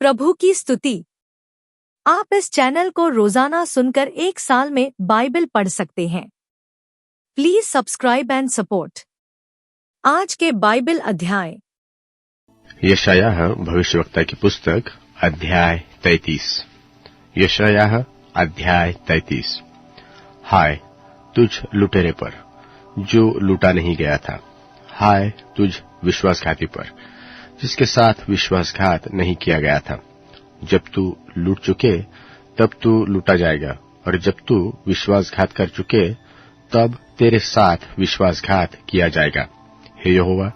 प्रभु की स्तुति। आप इस चैनल को रोजाना सुनकर 1 साल में बाइबल पढ़ सकते हैं। Please subscribe and support. आज के बाइबल अध्याय। यशायाह भविष्यवक्ता की पुस्तक अध्याय 33। यशायाह अध्याय 33। हाय तुझ लुटेरे पर जो लूटा नहीं गया था, हाय तुझ विश्वासघाती पर जिसके साथ विश्वासघात नहीं किया गया था। जब तू लूट चुके तब तू लूटा जाएगा, और जब तू विश्वासघात कर चुके तब तेरे साथ विश्वासघात किया जाएगा। हे यहोवा,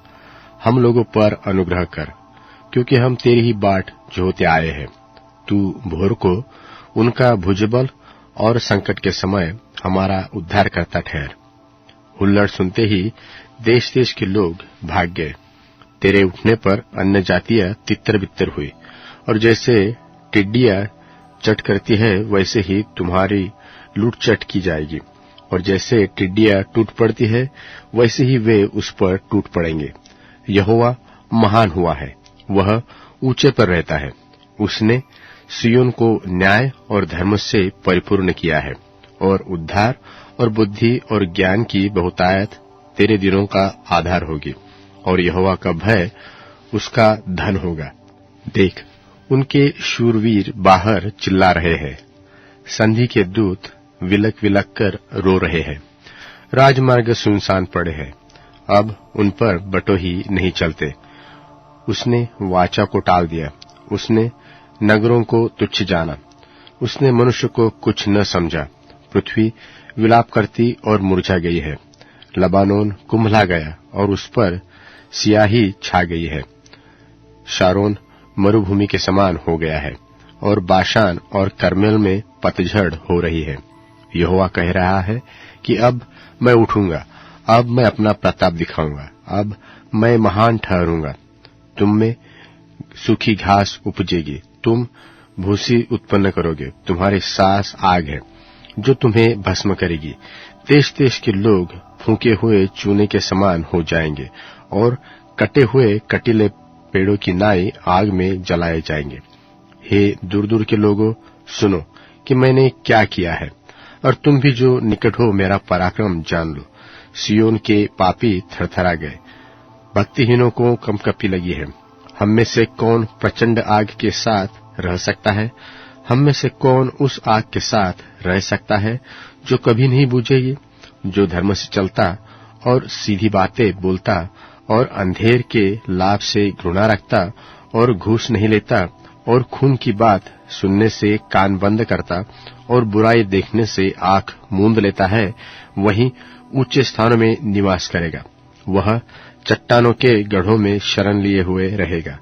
हम लोगों पर अनुग्रह कर, क्योंकि हम तेरी ही बाट जोहते आए हैं। तू भोर को उनका भुजबल और संकट के समय हमारा उद्धार करता ठहर। हुल्लड़ सुनते ही देश देश के लोग भाग गए। तेरे उठने पर अन्य जातियां तितर बितर हुई, और जैसे टिड्डियां चट करती है वैसे ही तुम्हारी लूट चट की जाएगी, और जैसे टिड्डियां टूट पड़ती है वैसे ही वे उस पर टूट पड़ेंगे। यहोवा महान हुआ है, वह ऊंचे पर रहता है। उसने सिय्योन को न्याय और धर्म से परिपूर्ण किया है, और उद्धार और बुद्धि और ज्ञान की बहुतायत तेरे दिनों का आधार होगी, और यहोवा का भय उसका धन होगा। देख, उनके शूरवीर बाहर चिल्ला रहे हैं, संधि के दूत विलक विलक कर रो रहे हैं। राजमार्ग सुनसान पड़े हैं, अब उन पर बटोही नहीं चलते। उसने वाचा को टाल दिया, उसने नगरों को तुच्छ जाना, उसने मनुष्य को कुछ न समझा। पृथ्वी विलाप करती और मुरझा गई है, लबानोन कुम्भला गया और उस पर सियाही छा गई है। शारोन मरुभूमि के समान हो गया है, और बाशान और कर्मेल में पतझड़ हो रही है। यहोवा कह रहा है कि अब मैं उठूंगा, अब मैं अपना प्रताप दिखाऊंगा, अब मैं महान ठहरूंगा। तुम में सूखी घास उपजेगी, तुम भूसी उत्पन्न करोगे। तुम्हारी सांस आग है जो तुम्हें भस्म करेगी। देश देश के लोग फूंके हुए चूने के समान हो जाएंगे, और कटे हुए कटीले पेड़ों की नाई आग में जलाए जाएंगे। हे दूर दूर के लोगों, सुनो कि मैंने क्या किया है, और तुम भी जो निकट हो मेरा पराक्रम जान लो। सिय्योन के पापी थरथरा गए, भक्तिहीनों को कंपकपी लगी है। हम में से कौन प्रचंड आग के साथ रह सकता है? हम में से कौन उस आग के साथ रह सकता है जो कभी नहीं बुझेगी? जो धर्म से चलता और सीधी बातें बोलता और अंधेर के लाभ से घृणा रखता और घूस नहीं लेता और खून की बात सुनने से कान बंद करता और बुराई देखने से आंख मूंद लेता है, वही ऊंचे स्थानों में निवास करेगा। वह चट्टानों के गढ़ों में शरण लिए हुए रहेगा।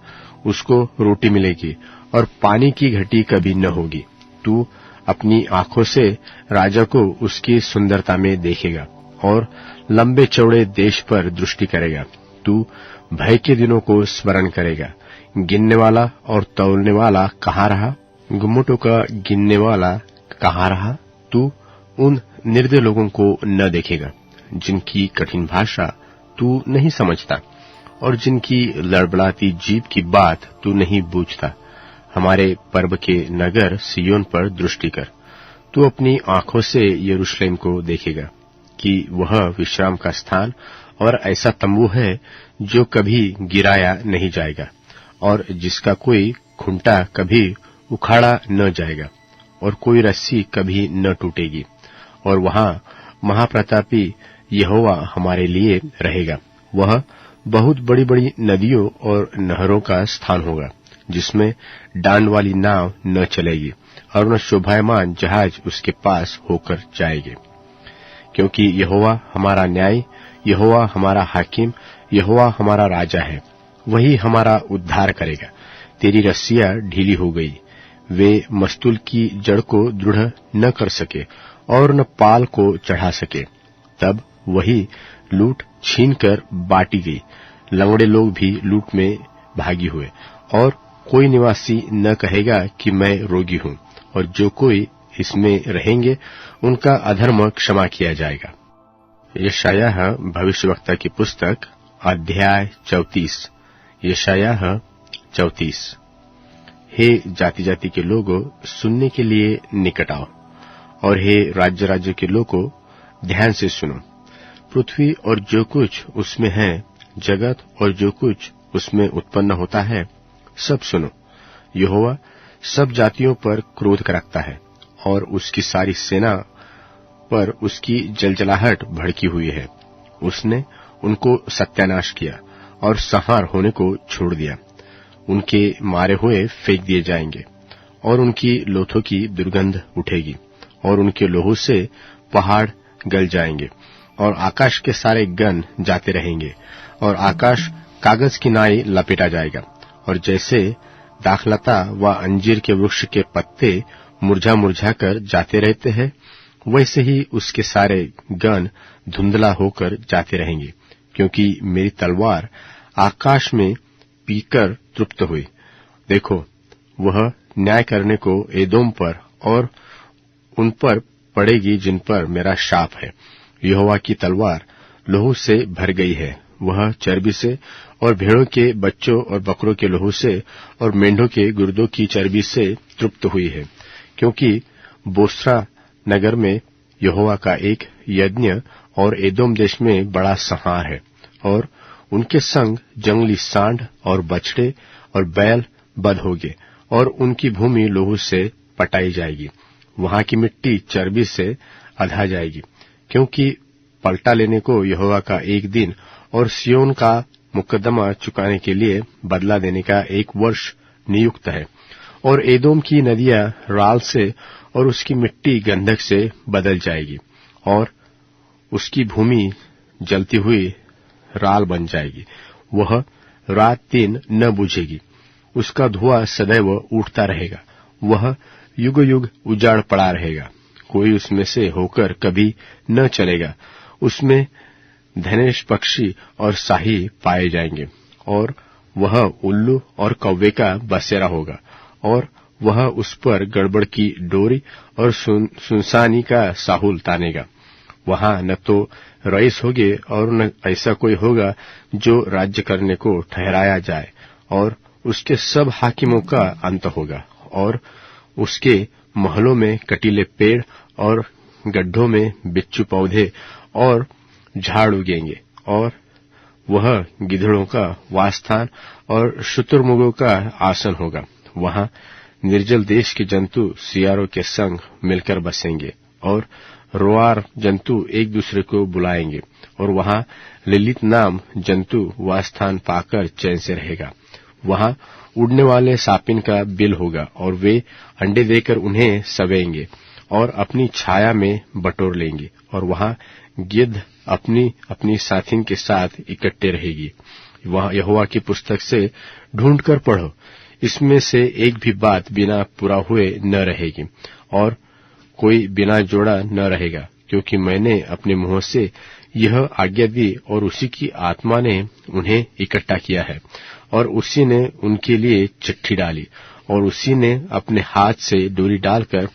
उसको रोटी मिलेगी और पानी की घटी कभी न होगी। तू अपनी आंखों से राजा को उसकी सुंदरता में देखेगा और लंबे चौड़े देश पर दृष्टि करेगा। तू भय के दिनों को स्मरण करेगा। गिनने वाला और तौलने वाला कहाँ रहा? गुम्मटों का गिनने वाला कहाँ रहा? तू उन निर्दय लोगों को न देखेगा जिनकी कठिन भाषा तू नहीं समझता और जिनकी लड़बड़ाती जीभ की बात तू नहीं बूझता। हमारे पर्व के नगर सिय्योन पर दृष्टि कर। तू अपनी आंखों से यरूशलेम को देखेगा कि वह विश्राम का स्थान और ऐसा तंबू है जो कभी गिराया नहीं जाएगा, और जिसका कोई खुंटा कभी उखाड़ा न जाएगा, और कोई रस्सी कभी न टूटेगी। और वहां महाप्रतापी यहोवा हमारे लिए रहेगा। वह बहुत बड़ी बड़ी नदियों और नहरों का स्थान होगा, जिसमें डांड वाली नाव न चलेगी और न शोभायमान जहाज उसके पास होकर जाएंगे। क्योंकि यहोवा हमारा न्याय, यहोवा हमारा हाकिम, यहोवा हमारा राजा है, वही हमारा उद्धार करेगा। तेरी रस्सियां ढीली हो गई, वे मस्तूल की जड़ को दृढ़ न कर सके और न पाल को चढ़ा सके। तब वही लूट छीन कर बांटी गई। लंगड़े लोग भी लूट में भागी हुए, और कोई निवासी न कहेगा कि मैं रोगी हूं, और जो कोई इसमें रहेंगे उनका अधर्म क्षमा किया जाएगा। यशायाह भविष्यवक्ता की पुस्तक अध्याय 34। यशायाह 34। हे जाति जाति के लोगों, सुनने के लिए निकट आओ, और हे राज्य राज्य के लोगों, ध्यान से सुनो। पृथ्वी और जो कुछ उसमें है, जगत और जो कुछ उसमें उत्पन्न होता है, सब सुनो। यहोवा सब जातियों पर क्रोध रखता है, और उसकी सारी सेना पर उसकी जलजलाहट भड़की हुई है। उसने उनको सत्यानाश किया और संहार होने को छोड़ दिया। उनके मारे हुए फेंक दिए जाएंगे, और उनकी लोथों की दुर्गंध उठेगी, और उनके लोहू से पहाड़ गल जाएंगे, और आकाश के सारे गण जाते रहेंगे, और आकाश कागज की नाई लपेटा जाएगा। और जैसे दाखलता व अंजीर के वृक्ष के पत्ते मुरझा मुरझा कर जाते रहते हैं, वैसे ही उसके सारे गण धुंधला होकर जाते रहेंगे, क्योंकि मेरी तलवार आकाश में पीकर तृप्त हुई। देखो, वह न्याय करने को एदोम पर और उन पर पड़ेगी जिन पर मेरा शाप है। यहोवा की तलवार लोहू से भर गई है, वह चर्बी से और भेड़ों के बच्चों और बकरों के लोहू से और मेंढों के गुर्दों की चर्बी से तृप्त हुई है। क्योंकि बोस्रा नगर में यहोवा का एक यज्ञ और एदोम देश में बड़ा संहार है, और उनके संग जंगली सांड और बछड़े और बैल बद होंगे, और उनकी भूमि लोहू से पटाई जाएगी। वहां की मिट्टी चर्बी से अधा जाएगी, क्योंकि पलटा लेने को यहोवा का एक दिन और सियोन का मुकदमा चुकाने के लिए बदला देने का 1 वर्ष नियुक्त है। और एदोम की नदियां राल से और उसकी मिट्टी गंधक से बदल जाएगी, और उसकी भूमि जलती हुई राल बन जाएगी। वह रात दिन न बुझेगी, उसका धुआं सदैव उठता रहेगा। वह युग युग उजाड़ पड़ा रहेगा, कोई उसमें से होकर कभी न चलेगा। उसमें धनेश पक्षी और शाही पाए जाएंगे, और वह उल्लू और कौवे का बसेरा होगा, और वह उस पर गड़बड़ की डोरी और सुनसानी का साहुल तानेगा। वहां न तो रईस होगे और न ऐसा कोई होगा जो राज्य करने को ठहराया जाए, और उसके सब हाकिमों का अंत होगा। और उसके महलों में कटीले पेड़ और गड्ढों में बिच्छू पौधे और झाड़ उगेंगे, और वह गिधड़ों का वासस्थान और शुतुरमुर्गों का आसन होगा। वहां निर्जल देश के जंतु सियारों के संग मिलकर बसेंगे, और रोआर जंतु एक दूसरे को बुलाएंगे, और वहां ललित नाम जंतु वासस्थान पाकर चैन से रहेगा। वहां उड़ने वाले सापिन का बिल होगा, और वे अंडे देकर उन्हें सवेंगे और अपनी छाया में बटोर लेंगे, और वहां गिद्ध अपनी अपनी साथिन के साथ इकट्ठे रहेगी। वहां यहोवा की पुस्तक से ढूंढकर पढ़ो, इसमें से एक भी बात बिना पूरा हुए न रहेगी, और कोई बिना जोड़ा न रहेगा, क्योंकि मैंने अपने मुंह से यह आज्ञा दी, और उसी की आत्मा ने उन्हें इकट्ठा किया है, और उसी ने उनके लिए चिट्ठी डाली, और उसी ने अपने हाथ से डोरी डालकर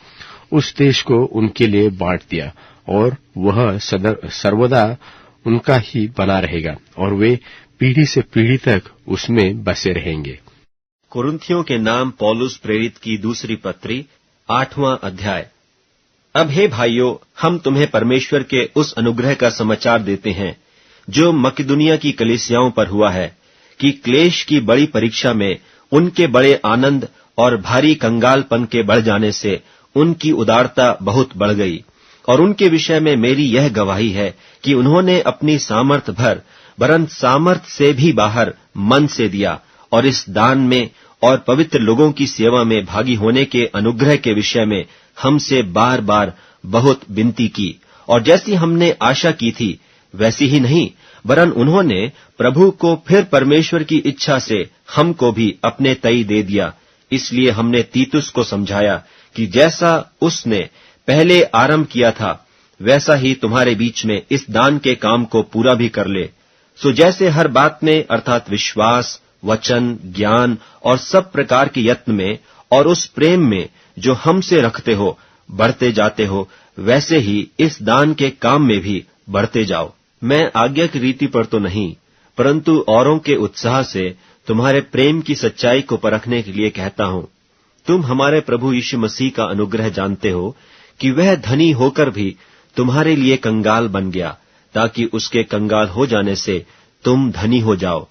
उस देश को उनके लिए बांट दिया, और वह सर्वदा उनका ही बना रहेगा, और वे पीढ़ी से पीढ़ी तक उसमें बसे रहेंगे। कुरिन्थियों के नाम पौलुस प्रेरित की दूसरी पत्री 8वां अध्याय। अब हे भाइयों, हम तुम्हें परमेश्वर के उस अनुग्रह का समाचार देते हैं जो मकिदुनिया की कलीसियाओं पर हुआ है, कि क्लेश की बड़ी परीक्षा में उनके बड़े आनंद और भारी कंगालपन के बढ़ जाने से उनकी उदारता बहुत बढ़ गई। और उनके विषय में मेरी यह गवाही है कि उन्होंने अपनी सामर्थ भर, वरन सामर्थ से भी बाहर मन से दिया, और इस दान में और पवित्र लोगों की सेवा में भागी होने के अनुग्रह के विषय में हमसे बार बार बहुत विनती की। और जैसी हमने आशा की थी वैसी ही नहीं, वरन उन्होंने प्रभु को फिर परमेश्वर की इच्छा से हमको भी अपने तई दे दिया। इसलिए हमने तीतुस को समझाया कि जैसा उसने पहले आरंभ किया था, वैसा ही तुम्हारे बीच में इस दान के काम को पूरा भी कर ले। सो जैसे हर बात में, अर्थात विश्वास, वचन, ज्ञान और सब प्रकार के यत्न में और उस प्रेम में जो हमसे रखते हो बढ़ते जाते हो, वैसे ही इस दान के काम में भी बढ़ते जाओ। मैं आज्ञा की रीति पर तो नहीं, परंतु औरों के उत्साह से तुम्हारे प्रेम की सच्चाई को परखने के लिए कहता हूं। तुम हमारे प्रभु यीशु मसीह का अनुग्रह जानते हो कि वह धनी होकर भी तुम्हारे लिए कंगाल बन गया, ताकि उसके कंगाल हो जाने से तुम धनी हो जाओ।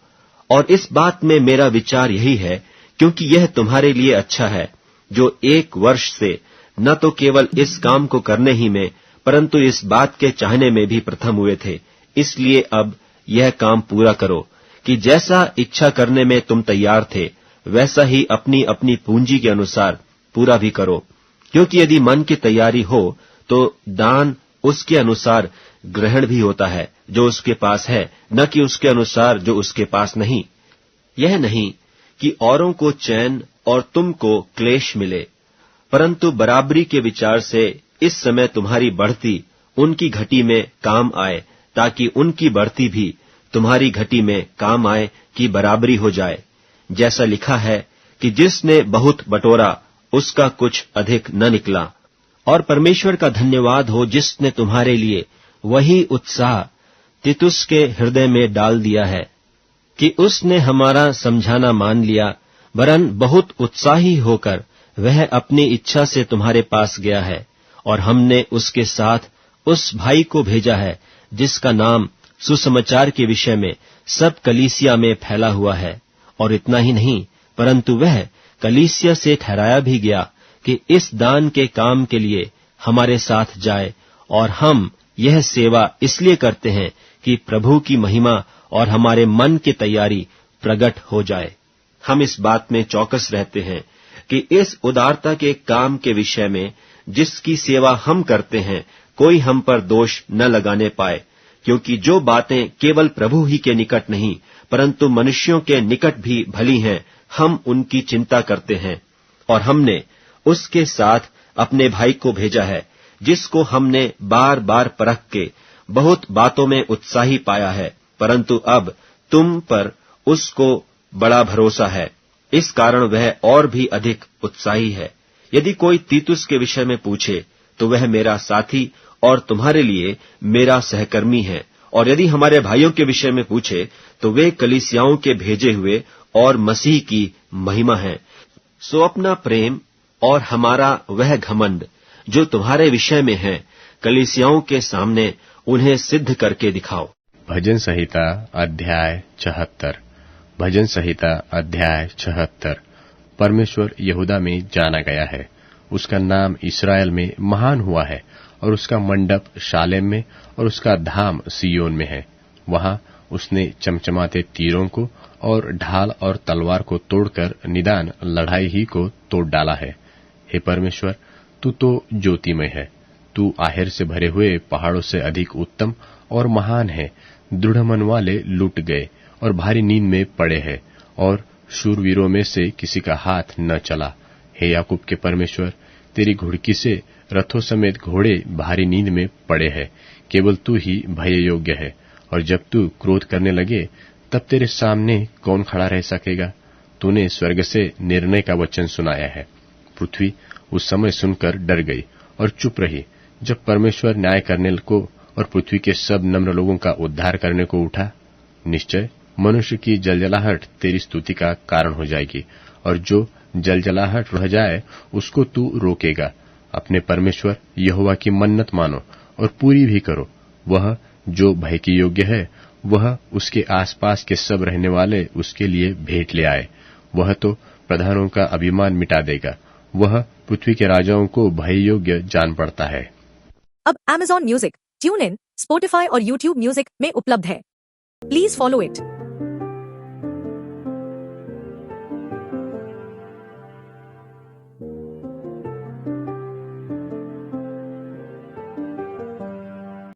और इस बात में मेरा विचार यही है, क्योंकि यह तुम्हारे लिए अच्छा है, जो 1 वर्ष से न तो केवल इस काम को करने ही में, परंतु इस बात के चाहने में भी प्रथम हुए थे। इसलिए अब यह काम पूरा करो कि जैसा इच्छा करने में तुम तैयार थे, वैसा ही अपनी अपनी पूंजी के अनुसार पूरा भी करो। क्योंकि यदि मन की तैयारी हो तो दान उसके अनुसार ग्रहण भी होता है जो उसके पास है, न कि उसके अनुसार जो उसके पास नहीं। यह नहीं कि औरों को चैन और तुमको क्लेश मिले, परंतु बराबरी के विचार से इस समय तुम्हारी बढ़ती उनकी घटी में काम आए, ताकि उनकी बढ़ती भी तुम्हारी घटी में काम आए कि बराबरी हो जाए। जैसा लिखा है कि जिसने बहुत बटोरा उसका कुछ अधिक न निकला। और परमेश्वर का धन्यवाद हो जिसने तुम्हारे लिए वही उत्साह तीतुस के हृदय में डाल दिया है कि उसने हमारा समझाना मान लिया, वरन बहुत उत्साही होकर वह अपनी इच्छा से तुम्हारे पास गया है। और हमने उसके साथ उस भाई को भेजा है जिसका नाम सुसमाचार के विषय में सब कलीसिया में फैला हुआ है। और इतना ही नहीं, परंतु वह कलीसिया से ठहराया भी गया कि इस दान के काम के लिए हमारे साथ जाए। और हम यह सेवा इसलिए करते हैं कि प्रभु की महिमा और हमारे मन की तैयारी प्रकट हो जाए। हम इस बात में चौकस रहते हैं कि इस उदारता के काम के विषय में जिसकी सेवा हम करते हैं, कोई हम पर दोष न लगाने पाए, क्योंकि जो बातें केवल प्रभु ही के निकट नहीं परंतु मनुष्यों के निकट भी भली हैं, हम उनकी चिंता करते हैं। और हमने उसके साथ अपने भाई को भेजा है, जिसको हमने बार बार परख के बहुत बातों में उत्साही पाया है, परंतु अब तुम पर उसको बड़ा भरोसा है, इस कारण वह और भी अधिक उत्साही है। यदि कोई तीतुस के विषय में पूछे तो वह मेरा साथी और तुम्हारे लिए मेरा सहकर्मी है। और यदि हमारे भाइयों के विषय में पूछे तो वे कलीसियाओं के भेजे हुए और मसीह की महिमा है। सो अपना प्रेम और हमारा वह घमंड जो तुम्हारे विषय में है, कलीसियाओं के सामने उन्हें सिद्ध करके दिखाओ। भजन संहिता अध्याय 76। भजन संहिता अध्याय 76। परमेश्वर यहूदा में जाना गया है, उसका नाम इस्राएल में महान हुआ है, और उसका मंडप शालेम में और उसका धाम सियोन में है। वहां उसने चमचमाते तीरों को और ढाल और तलवार को तोड़कर निदान लड़ाई ही को तोड़ डाला है। हे परमेश्वर, तू तो ज्योतिमय है, तू आहेर से भरे हुए पहाड़ों से अधिक उत्तम और महान है। दृढ़ मन वाले लूट गए और भारी नींद में पड़े हैं, और शूरवीरों में से किसी का हाथ न चला। हे याकूब के परमेश्वर, तेरी घुड़की से रथों समेत घोड़े भारी नींद में पड़े हैं। केवल तू ही भय योग्य है, और जब तू क्रोध करने लगे तब तेरे सामने कौन खड़ा रह सकेगा। तूने स्वर्ग से निर्णय का वचन सुनाया है। पृथ्वी उस समय सुनकर डर गई और चुप रही, जब परमेश्वर न्याय करने को और पृथ्वी के सब नम्र लोगों का उद्धार करने को उठा। निश्चय मनुष्य की जलजलाहट तेरी स्तुति का कारण हो जाएगी, और जो जलजलाहट रह जाए उसको तू रोकेगा। अपने परमेश्वर यहोवा की मन्नत मानो और पूरी भी करो। वह जो भय के योग्य है, वह उसके आसपास के सब रहने वाले उसके लिए भेंट ले आए। वह तो प्रधानों का अभिमान मिटा देगा, वह पृथ्वी के राजाओं को भय योग्य जान पड़ता है। अब Amazon music, tune in, Spotify और YouTube म्यूजिक में उपलब्ध है। Please follow it.